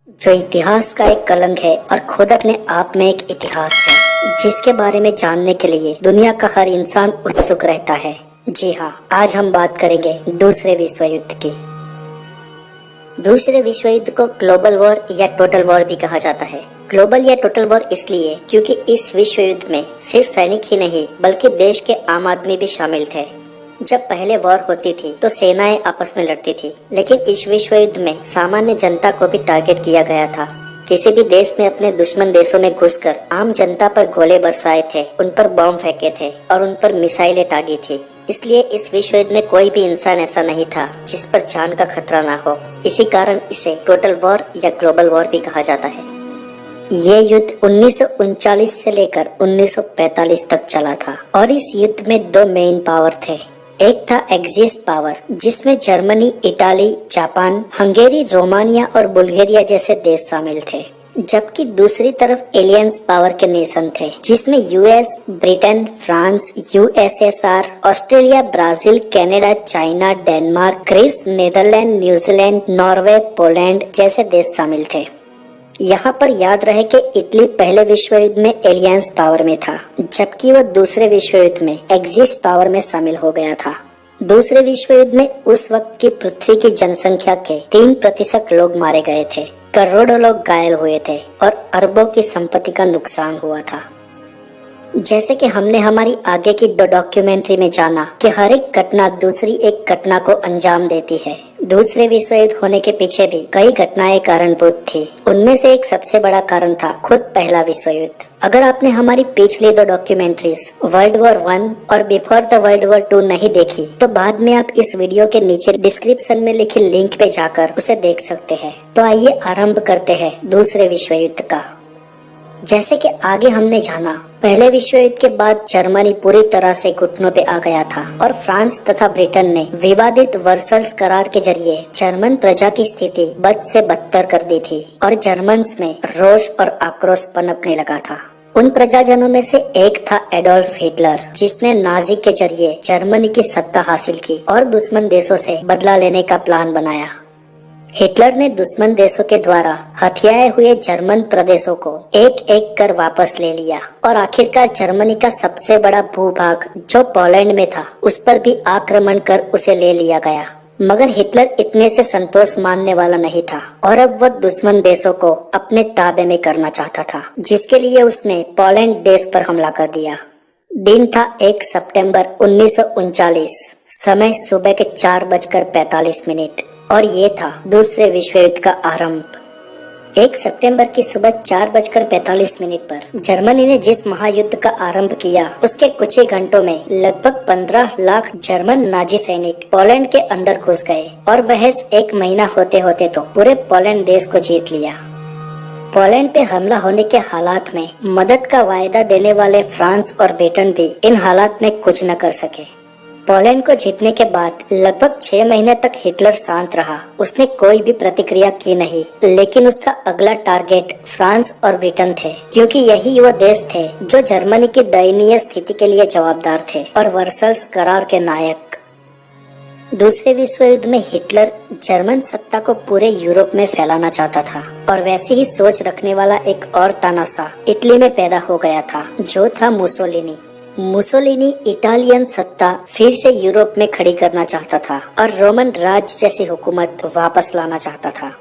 जो इतिहास का एक कलंक है और खुद अपने आप में एक इतिहास है, जिसके बारे में जानने के लिए दुनिया का हर इंसान उत्सुक रहता है। जी हाँ, आज हम बात करेंगे दूसरे विश्व युद्ध की। दूसरे विश्व युद्ध को ग्लोबल वॉर या टोटल वॉर भी कहा जाता है। ग्लोबल या टोटल वॉर इसलिए क्योंकि इस विश्व युद्ध में सिर्फ सैनिक ही नहीं बल्कि देश के आम आदमी भी शामिल थे। जब पहले वॉर होती थी तो सेनाएं आपस में लड़ती थी, लेकिन इस विश्व युद्ध में सामान्य जनता को भी टारगेट किया गया था। किसी भी देश ने अपने दुश्मन देशों में घुसकर आम जनता पर गोले बरसाए थे, उन पर बम फेंके थे और उन पर मिसाइलें दागी थी। इसलिए इस विश्व युद्ध में कोई भी इंसान ऐसा नहीं था जिस पर जान का खतरा ना हो। इसी कारण इसे टोटल वॉर या ग्लोबल वॉर भी कहा जाता है। ये युद्ध 1939 से लेकर 1945 तक चला था और इस युद्ध में दो मेन पावर थे। एक था एक्सिस पावर, जिसमें Germany, Italy, Japan, Hungary, Romania और बुल्गारिया जैसे देश शामिल थे, जबकि दूसरी तरफ एलियंस पावर के नेशन थे, जिसमें US, Britain, France, USSR, Australia, Brazil, Canada, China, Denmark, Greece, Netherland, New Zealand, Norway, Poland जैसे देश शामिल थे। यहाँ पर याद रहे कि इटली पहले विश्व युद्ध में एलियंस पावर में था, जबकि वह दूसरे विश्व युद्ध में एक्सिस पावर में शामिल हो गया था। दूसरे विश्व युद्ध में उस वक्त की पृथ्वी की जनसंख्या के 3% लोग मारे गए थे, करोड़ों लोग घायल हुए थे और अरबों की संपत्ति का नुकसान हुआ था। जैसे कि हमने हमारी आगे की 2 डॉक्यूमेंट्री में जाना कि हर एक घटना दूसरी एक घटना को अंजाम देती है। दूसरे विश्व युद्ध होने के पीछे भी कई घटनाएं कारणभूत थी। उनमें से एक सबसे बड़ा कारण था खुद पहला विश्व युद्ध। अगर आपने हमारी पिछली 2 डॉक्यूमेंट्रीज वर्ल्ड वॉर 1 और बिफोर द वर्ल्ड वॉर 2 नहीं देखी तो बाद में आप इस वीडियो के नीचे डिस्क्रिप्शन में लिखी लिंक पे जाकर उसे देख सकते हैं। तो आइए आरंभ करते हैं दूसरे विश्व युद्ध का। जैसे कि आगे हमने जाना, पहले विश्व युद्ध के बाद जर्मनी पूरी तरह से घुटनों पे आ गया था और फ्रांस तथा ब्रिटेन ने विवादित वर्सल्स करार के जरिए जर्मन प्रजा की स्थिति बद से बदतर कर दी थी और जर्मन्स में रोष और आक्रोश पनपने लगा था। उन प्रजाजनों में से एक था एडोल्फ हिटलर, जिसने नाजी के जरिए जर्मनी की सत्ता हासिल की और दुश्मन देशों से बदला लेने का प्लान बनाया। हिटलर ने दुश्मन देशों के द्वारा हथियाए हुए जर्मन प्रदेशों को एक एक कर वापस ले लिया और आखिरकार जर्मनी का सबसे बड़ा भूभाग जो पोलैंड में था उस पर भी आक्रमण कर उसे ले लिया गया। मगर हिटलर इतने से संतोष मानने वाला नहीं था और अब वह दुश्मन देशों को अपने ताबे में करना चाहता था, जिसके लिए उसने पोलैंड देश पर हमला कर दिया। दिन था 1 सितंबर 1939, समय सुबह के 4:45 और ये था दूसरे विश्व युद्ध का आरंभ। 1 सितंबर की सुबह 4:45 पर जर्मनी ने जिस महायुद्ध का आरंभ किया उसके कुछ ही घंटों में लगभग 15 लाख जर्मन नाजी सैनिक पोलैंड के अंदर घुस गए और महज 1 महीना होते होते तो पूरे पोलैंड देश को जीत लिया। पोलैंड पे हमला होने के हालात में मदद का वायदा देने वाले फ्रांस और ब्रिटेन भी इन हालात में कुछ न कर सके। पोलैंड को जीतने के बाद लगभग 6 महीने तक हिटलर शांत रहा। उसने कोई भी प्रतिक्रिया की नहीं, लेकिन उसका अगला टारगेट फ्रांस और ब्रिटेन थे, क्योंकि यही वो देश थे जो जर्मनी की दयनीय स्थिति के लिए जवाबदार थे और वर्सल्स करार के नायक। दूसरे विश्व युद्ध में हिटलर जर्मन सत्ता को पूरे यूरोप में फैलाना चाहता था और वैसी ही सोच रखने वाला एक और तानाशाह इटली में पैदा हो गया था, जो था मुसोलिनी। मुसोलिनी इटालियन सत्ता फिर से यूरोप में खड़ी करना चाहता था और रोमन राज जैसी हुकूमत वापस लाना चाहता था।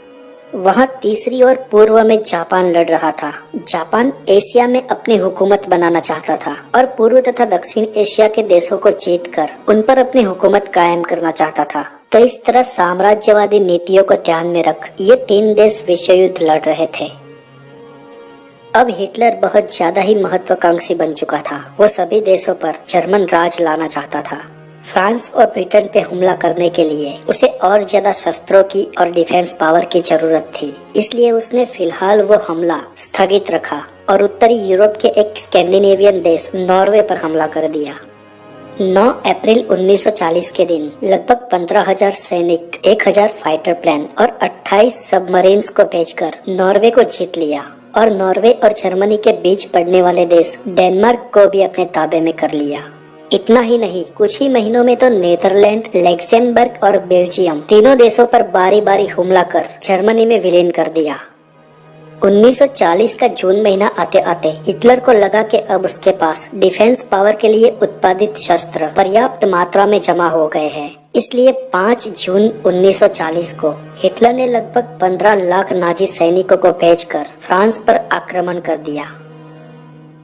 वहाँ तीसरी ओर पूर्व में जापान लड़ रहा था। जापान एशिया में अपनी हुकूमत बनाना चाहता था और पूर्व तथा दक्षिण एशिया के देशों को जीतकर उन पर अपनी हुकूमत कायम करना चाहता था। तो इस तरह साम्राज्यवादी नीतियों को ध्यान में रख ये 3 देश विश्व युद्ध लड़ रहे थे। अब हिटलर बहुत ज्यादा ही महत्वाकांक्षी बन चुका था। वो सभी देशों पर जर्मन राज लाना चाहता था। फ्रांस और ब्रिटेन पे हमला करने के लिए उसे और ज्यादा शस्त्रों की और डिफेंस पावर की जरूरत थी, इसलिए उसने फिलहाल वो हमला स्थगित रखा और उत्तरी यूरोप के एक स्कैंडिनेवियन देश नॉर्वे पर हमला कर दिया। 9 अप्रैल 1940 के दिन लगभग 15,000 सैनिक, 1,000 फाइटर प्लेन और 28 सबमरीन्स को भेजकर नॉर्वे को जीत लिया और नॉर्वे और जर्मनी के बीच पड़ने वाले देश डेनमार्क को भी अपने ताबे में कर लिया। इतना ही नहीं, कुछ ही महीनों में तो नीदरलैंड, लग्जमबर्ग और बेल्जियम तीनों देशों पर बारी बारी हमला कर जर्मनी में विलीन कर दिया। 1940 का जून महीना आते आते हिटलर को लगा कि अब उसके पास डिफेंस पावर के लिए उत्पादित शस्त्र पर्याप्त मात्रा में जमा हो गए हैं। इसलिए 5 जून 1940 को हिटलर ने लगभग 15 लाख नाजी सैनिकों को भेजकर फ्रांस पर आक्रमण कर दिया।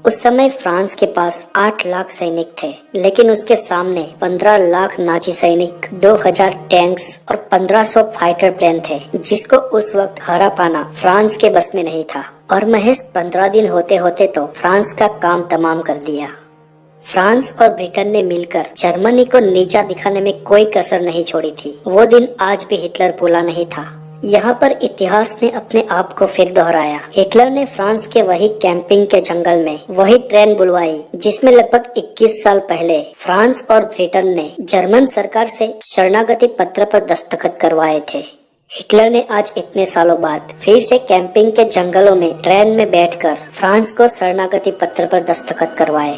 उस समय फ्रांस के पास 8 लाख सैनिक थे, लेकिन उसके सामने 15 लाख नाजी सैनिक, 2000 टैंक्स और 1500 फाइटर प्लेन थे, जिसको उस वक्त हरा पाना फ्रांस के बस में नहीं था। और महज 15 दिन होते होते तो फ्रांस का काम तमाम कर दिया। फ्रांस और ब्रिटेन ने मिलकर जर्मनी को नीचा दिखाने में कोई कसर नहीं छोड़ी थी। वो दिन आज भी हिटलर भूला नहीं था। यहाँ पर इतिहास ने अपने आप को फिर दोहराया। हिटलर ने फ्रांस के वही कैंपिंग के जंगल में वही ट्रेन बुलवाई जिसमें लगभग 21 साल पहले फ्रांस और ब्रिटेन ने जर्मन सरकार से शरणागति पत्र पर दस्तखत करवाए थे। हिटलर ने आज इतने सालों बाद फिर से कैंपिंग के जंगलों में ट्रेन में बैठकर फ्रांस को शरणागति पत्र पर दस्तखत करवाए।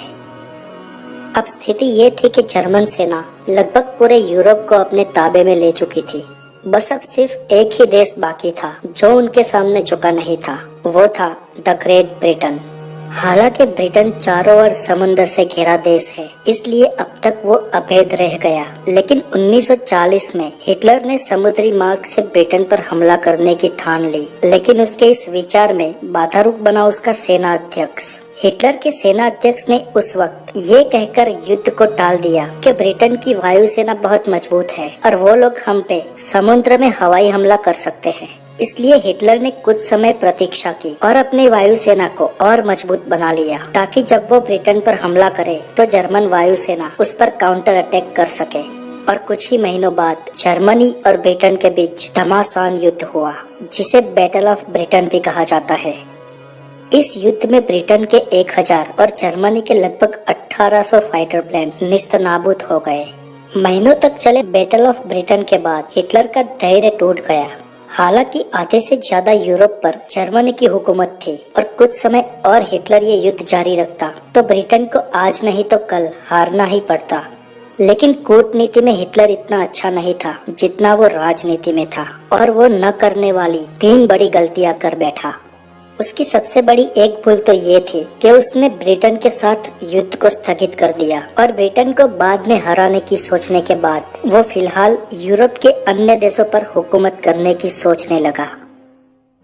अब स्थिति ये थी कि जर्मन सेना लगभग पूरे यूरोप को अपने ताबे में ले चुकी थी। बस अब सिर्फ एक ही देश बाकी था जो उनके सामने झुका नहीं था, वो था द ग्रेट ब्रिटेन। हालांकि ब्रिटेन चारों ओर समुद्र से घिरा देश है, इसलिए अब तक वो अभेद रह गया। लेकिन 1940 में हिटलर ने समुद्री मार्ग से ब्रिटेन पर हमला करने की ठान ली, लेकिन उसके इस विचार में बाधारूप बना उसका सेना अध्यक्ष। हिटलर के सेना अध्यक्ष ने उस वक्त ये कहकर युद्ध को टाल दिया कि ब्रिटेन की वायुसेना बहुत मजबूत है और वो लोग हम पे समुद्र में हवाई हमला कर सकते हैं। इसलिए हिटलर ने कुछ समय प्रतीक्षा की और अपनी वायुसेना को और मजबूत बना लिया, ताकि जब वो ब्रिटेन पर हमला करे तो जर्मन वायुसेना उस पर काउंटर अटैक कर सके। और कुछ ही महीनों बाद जर्मनी और ब्रिटेन के बीच घमासान युद्ध हुआ, जिसे बैटल ऑफ ब्रिटेन भी कहा जाता है। इस युद्ध में ब्रिटेन के 1000 और जर्मनी के लगभग 1800 फाइटर प्लेन निस्तनाबूद हो गए। महीनों तक चले बैटल ऑफ ब्रिटेन के बाद हिटलर का धैर्य टूट गया। हालांकि आधे से ज्यादा यूरोप पर जर्मनी की हुकूमत थी और कुछ समय और हिटलर ये युद्ध जारी रखता तो ब्रिटेन को आज नहीं तो कल हारना ही पड़ता। लेकिन कूटनीति में हिटलर इतना अच्छा नहीं था जितना वो राजनीति में था, और वो न करने वाली 3 बड़ी गलतियां कर बैठा। उसकी सबसे बड़ी एक भूल तो ये थी कि उसने ब्रिटेन के साथ युद्ध को स्थगित कर दिया और ब्रिटेन को बाद में हराने की सोचने के बाद वो फिलहाल यूरोप के अन्य देशों पर हुकूमत करने की सोचने लगा।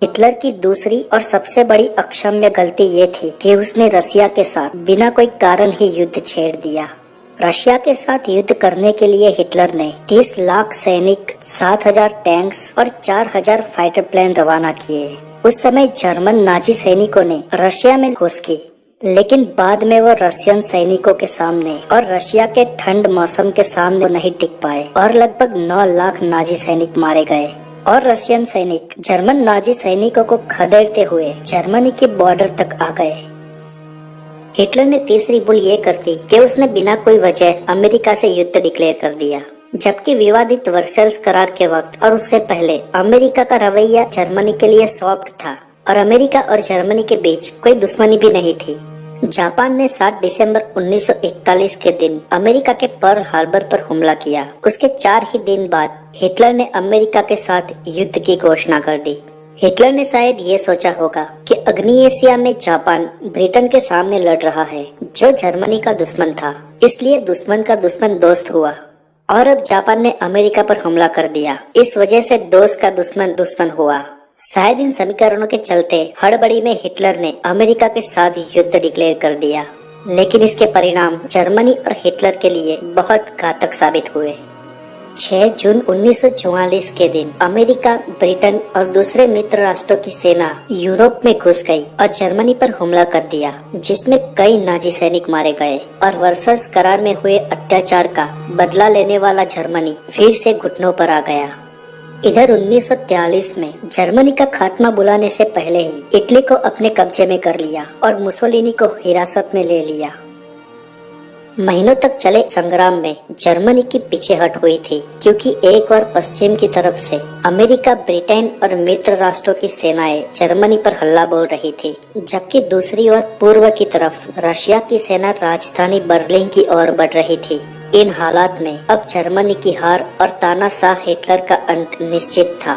हिटलर की दूसरी और सबसे बड़ी अक्षम्य गलती ये थी कि उसने रशिया के साथ बिना कोई कारण ही युद्ध छेड़ दिया। रशिया के साथ युद्ध करने के लिए हिटलर ने 30 लाख सैनिक, 7000 टैंक्स और 4000 फाइटर प्लेन रवाना किए। उस समय जर्मन नाजी सैनिकों ने रशिया में घुस की, लेकिन बाद में वो रशियन सैनिकों के सामने और रशिया के ठंड मौसम के सामने नहीं टिक पाए और लगभग 9 लाख नाजी सैनिक मारे गए। और रशियन सैनिक जर्मन नाजी सैनिकों को खदेड़ते हुए जर्मनी के बॉर्डर तक आ गए। हिटलर ने तीसरी भूल ये कर दी कि उसने बिना कोई वजह अमेरिका से युद्ध डिक्लेयर कर दिया, जबकि विवादित वर्सेल्स करार के वक्त और उससे पहले अमेरिका का रवैया जर्मनी के लिए सॉफ्ट था और अमेरिका और जर्मनी के बीच कोई दुश्मनी भी नहीं थी। जापान ने 7 दिसंबर 1941 के दिन अमेरिका के पर्ल हार्बर पर हमला किया। उसके 4 ही दिन बाद हिटलर ने अमेरिका के साथ युद्ध की घोषणा कर दी। हिटलर ने शायद ये सोचा होगा कि अग्नि एशिया में जापान ब्रिटेन के सामने लड़ रहा है, जो जर्मनी का दुश्मन था, इसलिए दुश्मन का दुश्मन दोस्त हुआ। और अब जापान ने अमेरिका पर हमला कर दिया, इस वजह से दोस्त का दुश्मन दुश्मन हुआ। शायद इन समीकरणों के चलते हड़बड़ी में हिटलर ने अमेरिका के साथ युद्ध डिक्लेयर कर दिया, लेकिन इसके परिणाम जर्मनी और हिटलर के लिए बहुत घातक साबित हुए। 6 जून 1944 के दिन अमेरिका, ब्रिटेन और दूसरे मित्र राष्ट्रों की सेना यूरोप में घुस गई और जर्मनी पर हमला कर दिया, जिसमें कई नाजी सैनिक मारे गए और वर्सल्स करार में हुए अत्याचार का बदला लेने वाला जर्मनी फिर से घुटनों पर आ गया। इधर 1943 में जर्मनी का खात्मा बुलाने से पहले ही इटली को अपने कब्जे में कर लिया और मुसोलिनी को हिरासत में ले लिया। महीनों तक चले संग्राम में जर्मनी की पीछेहट हुई थी, क्योंकि एक और पश्चिम की तरफ से अमेरिका, ब्रिटेन और मित्र राष्ट्रों की सेनाएं जर्मनी पर हल्ला बोल रही थी, जबकि दूसरी ओर पूर्व की तरफ रशिया की सेना राजधानी बर्लिन की ओर बढ़ रही थी। इन हालात में अब जर्मनी की हार और तानाशाह हिटलर का अंत निश्चित था।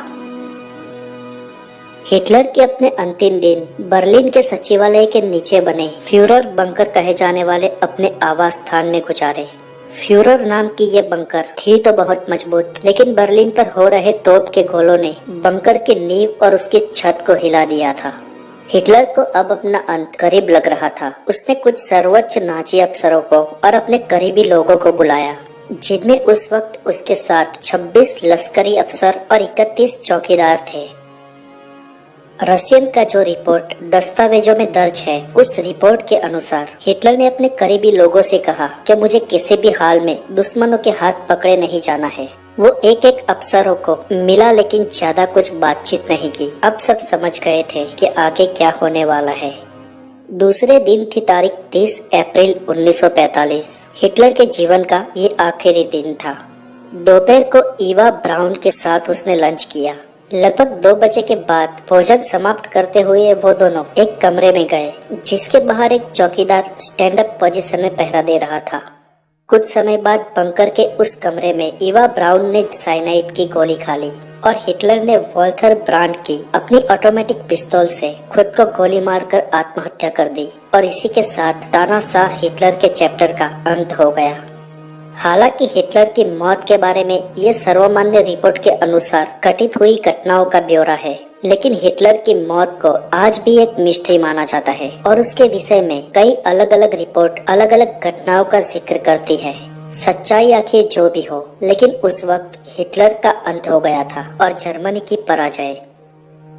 हिटलर के अपने अंतिम दिन बर्लिन के सचिवालय के नीचे बने फ्यूरर बंकर कहे जाने वाले अपने आवास स्थान में गुजारे। फ्यूरर नाम की ये बंकर थी तो बहुत मजबूत, लेकिन बर्लिन पर हो रहे तोप के गोलों ने बंकर की नींव और उसकी छत को हिला दिया था। हिटलर को अब अपना अंत करीब लग रहा था। उसने कुछ सर्वोच्च नाजी अफसरों को और अपने करीबी लोगों को बुलाया, जिनमें उस वक्त उसके साथ 26 लश्करी अफसर और 31 चौकीदार थे। रशियन का जो रिपोर्ट दस्तावेजों में दर्ज है, उस रिपोर्ट के अनुसार हिटलर ने अपने करीबी लोगों से कहा कि मुझे किसी भी हाल में दुश्मनों के हाथ पकड़े नहीं जाना है। वो एक एक अफसरों को मिला, लेकिन ज्यादा कुछ बातचीत नहीं की। अब सब समझ गए थे कि आगे क्या होने वाला है। दूसरे दिन थी तारीख 30 अप्रैल 1945। हिटलर के जीवन का ये आखिरी दिन था। दोपहर को ईवा ब्राउन के साथ उसने लंच किया। लगभग 2 बजे के बाद भोजन समाप्त करते हुए वो दोनों एक कमरे में गए, जिसके बाहर एक चौकीदार स्टैंड अप पोजीशन में पहरा दे रहा था। कुछ समय बाद बंकर के उस कमरे में ईवा ब्राउन ने साइनाइड की गोली खा ली और हिटलर ने वॉल्थर ब्रांड की अपनी ऑटोमेटिक पिस्तौल से खुद को गोली मारकर आत्महत्या कर दी। और इसी के साथ तानाशाह हिटलर के चैप्टर का अंत हो गया। हालांकि हिटलर की मौत के बारे में ये सर्वमान्य रिपोर्ट के अनुसार घटित हुई घटनाओं का ब्यौरा है, लेकिन हिटलर की मौत को आज भी एक मिस्ट्री माना जाता है और उसके विषय में कई अलग अलग रिपोर्ट अलग अलग घटनाओं का जिक्र करती है। सच्चाई आखिर जो भी हो, लेकिन उस वक्त हिटलर का अंत हो गया था और जर्मनी की पराजय।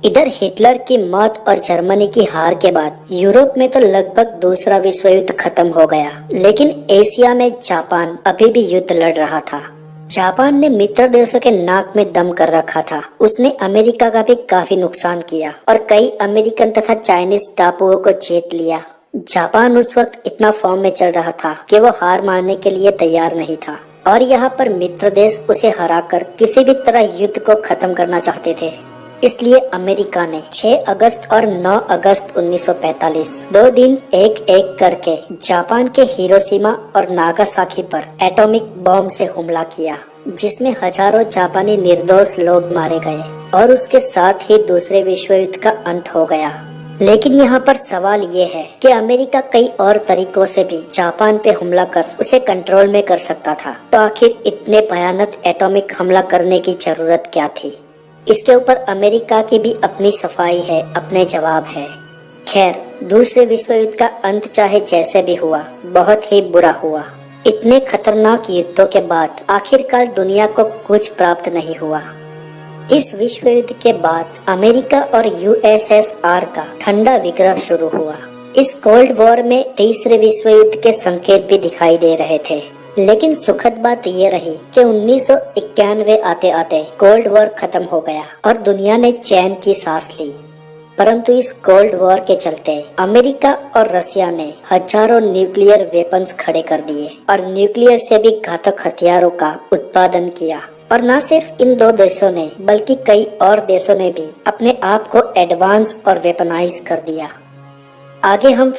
इधर हिटलर की मौत और जर्मनी की हार के बाद यूरोप में तो लगभग दूसरा विश्व युद्ध खत्म हो गया, लेकिन एशिया में जापान अभी भी युद्ध लड़ रहा था। जापान ने मित्र देशों के नाक में दम कर रखा था। उसने अमेरिका का भी काफी नुकसान किया और कई अमेरिकन तथा चाइनीज टापुओं को जीत लिया। जापान उस वक्त इतना फॉर्म में चल रहा था कि वो हार मानने के लिए तैयार नहीं था और यहाँ पर मित्र देश उसे हराकर किसी भी तरह युद्ध को खत्म करना चाहते थे। इसलिए अमेरिका ने 6 अगस्त और 9 अगस्त 1945 2 दिन एक एक करके जापान के हिरोशिमा और नागासाकी पर एटॉमिक बॉम्ब से हमला किया, जिसमें हजारों जापानी निर्दोष लोग मारे गए और उसके साथ ही दूसरे विश्व युद्ध का अंत हो गया। लेकिन यहाँ पर सवाल ये है कि अमेरिका कई और तरीकों से भी जापान पे हमला कर उसे कंट्रोल में कर सकता था, तो आखिर इतने भयानक एटॉमिक हमला करने की जरूरत क्या थी? इसके ऊपर अमेरिका की भी अपनी सफाई है, अपने जवाब है। खैर, दूसरे विश्व युद्ध का अंत चाहे जैसे भी हुआ, बहुत ही बुरा हुआ। इतने खतरनाक युद्धों के बाद आखिरकार दुनिया को कुछ प्राप्त नहीं हुआ। इस विश्व युद्ध के बाद अमेरिका और यूएसएसआर का ठंडा विग्रह शुरू हुआ। इस कोल्ड वॉर में तीसरे विश्व युद्ध के संकेत भी दिखाई दे रहे थे, लेकिन सुखद बात ये रही कि 1991 आते आते कोल्ड वॉर खत्म हो गया और दुनिया ने चैन की सांस ली। परंतु इस कोल्ड वॉर के चलते अमेरिका और रशिया ने हजारों न्यूक्लियर वेपन्स खड़े कर दिए और न्यूक्लियर से भी घातक हथियारों का उत्पादन किया। और न सिर्फ इन 2 देशों ने, बल्कि कई और देशों ने भी अपने आप को एडवांस और वेपनाइज कर दिया। आगे हम